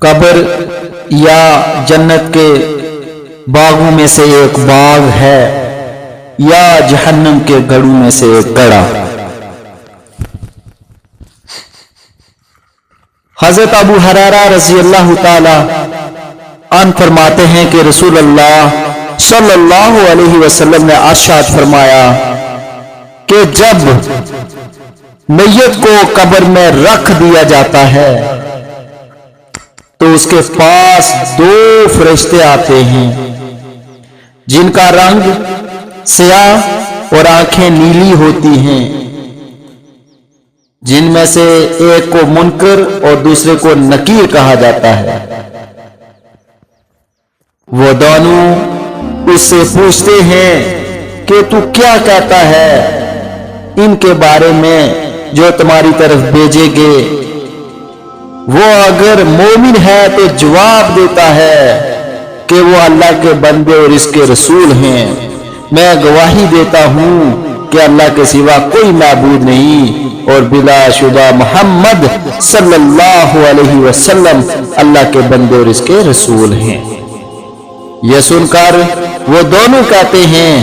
قبر یا جنت کے باغوں میں سے ایک باغ ہے یا جہنم کے گڑھوں میں سے ایک گڑھا۔ حضرت ابو ہریرہ رضی اللہ تعالی عنہ فرماتے ہیں کہ رسول اللہ صلی اللہ علیہ وسلم نے ارشاد فرمایا کہ جب میت کو قبر میں رکھ دیا جاتا ہے تو اس کے پاس دو فرشتے آتے ہیں جن کا رنگ سیاہ اور آنکھیں نیلی ہوتی ہیں، جن میں سے ایک کو منکر اور دوسرے کو نکیر کہا جاتا ہے۔ وہ دونوں اس سے پوچھتے ہیں کہ تو کیا کہتا ہے ان کے بارے میں جو تمہاری طرف بھیجے گے؟ وہ اگر مومن ہے تو جواب دیتا ہے کہ وہ اللہ کے بندے اور اس کے رسول ہیں۔ میں گواہی دیتا ہوں کہ اللہ کے سوا کوئی معبود نہیں اور بلا شبہ محمد صلی اللہ علیہ وسلم اللہ کے بندے اور اس کے رسول ہیں۔ یہ سن کر وہ دونوں کہتے ہیں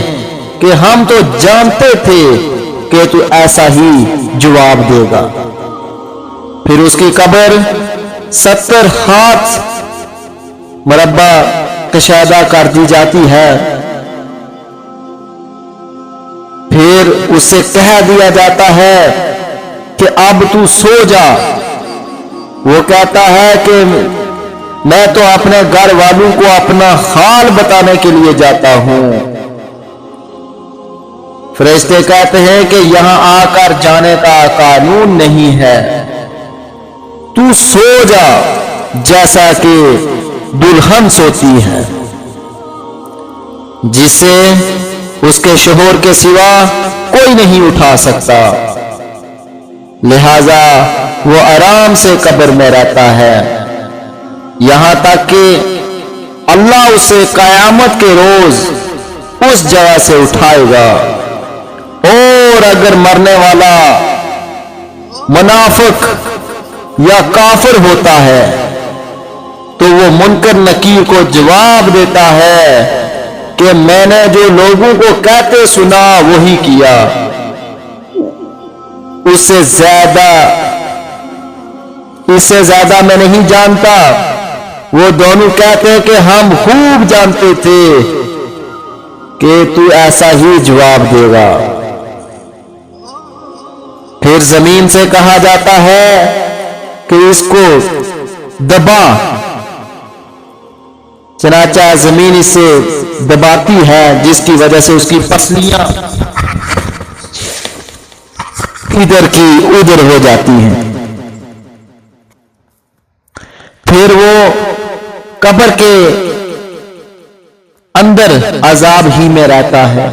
کہ ہم تو جانتے تھے کہ تو ایسا ہی جواب دے گا۔ پھر اس کی قبر 70 ہاتھ مربع کشادہ کر دی جاتی ہے۔ پھر اس سے کہہ دیا جاتا ہے کہ اب تو سو جا۔ وہ کہتا ہے کہ میں تو اپنے گھر والوں کو اپنا حال بتانے کے لیے جاتا ہوں۔ فرشتے کہتے ہیں کہ یہاں آ کر جانے کا قانون نہیں ہے، تو سو جا جیسا کہ دلہن سوتی ہے جسے اس کے شوہر کے سوا کوئی نہیں اٹھا سکتا، لہذا وہ آرام سے قبر میں رہتا ہے یہاں تک کہ اللہ اسے قیامت کے روز اس جگہ سے اٹھائے گا۔ اور اگر مرنے والا منافق یا کافر ہوتا ہے تو وہ منکر نکیر کو جواب دیتا ہے کہ میں نے جو لوگوں کو کہتے سنا وہی کیا، اس سے زیادہ میں نہیں جانتا۔ وہ دونوں کہتے ہیں کہ ہم خوب جانتے تھے کہ تو ایسا ہی جواب دے گا۔ پھر زمین سے کہا جاتا ہے کہ اس کو دبا، چنانچہ زمین اسے دباتی ہے جس کی وجہ سے اس کی پسلیاں ادھر کی ادھر ہو جاتی ہیں۔ پھر وہ قبر کے اندر عذاب ہی میں رہتا ہے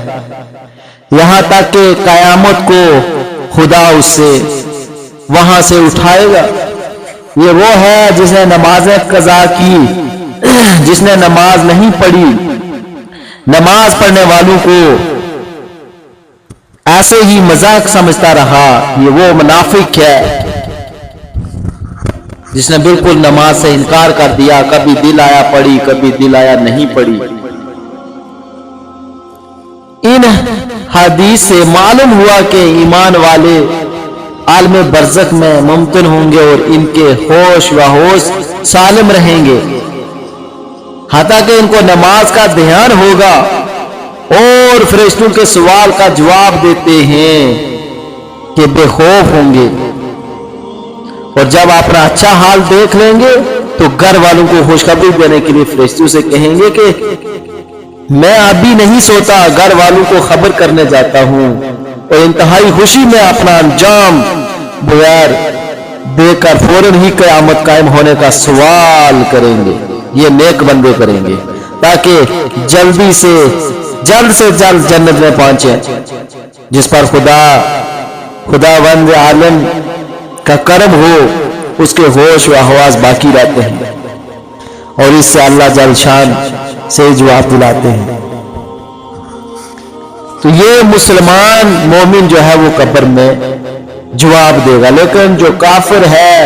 یہاں تک کہ قیامت کو خدا اس سے وہاں سے اٹھائے گا۔ یہ وہ ہے جس نے نمازیں قضا کی، جس نے نماز نہیں پڑھی، نماز پڑھنے والوں کو ایسے ہی مذاق سمجھتا رہا، یہ وہ منافق ہے جس نے بالکل نماز سے انکار کر دیا، کبھی دل آیا پڑھی، کبھی دل آیا نہیں پڑھی۔ ان حدیث سے معلوم ہوا کہ ایمان والے عالم برزخ میں ممکن ہوں گے اور ان کے ہوش و ہوش سالم رہیں گے، حتیٰ کہ ان کو نماز کا دھیان ہوگا اور فرشتوں کے سوال کا جواب دیتے ہیں کہ بے خوف ہوں گے، اور جب اپنا اچھا حال دیکھ لیں گے تو گھر والوں کو خوشخبری دینے کے لیے فرشتوں سے کہیں گے کہ میں ابھی نہیں سوتا، گھر والوں کو خبر کرنے جاتا ہوں، اور انتہائی خوشی میں اپنا انجام بغیر دے کر فوراً ہی قیامت قائم ہونے کا سوال کریں گے۔ یہ نیک بندے کریں گے تاکہ جلد سے جلد جنت میں پہنچیں، جس پر خداوند عالم کا کرم ہو، اس کے ہوش و حواس باقی رہتے ہیں اور اس سے اللہ جل شان سے جواب دلاتے ہیں۔ تو یہ مسلمان مومن جو ہے وہ قبر میں جواب دے گا، لیکن جو کافر ہے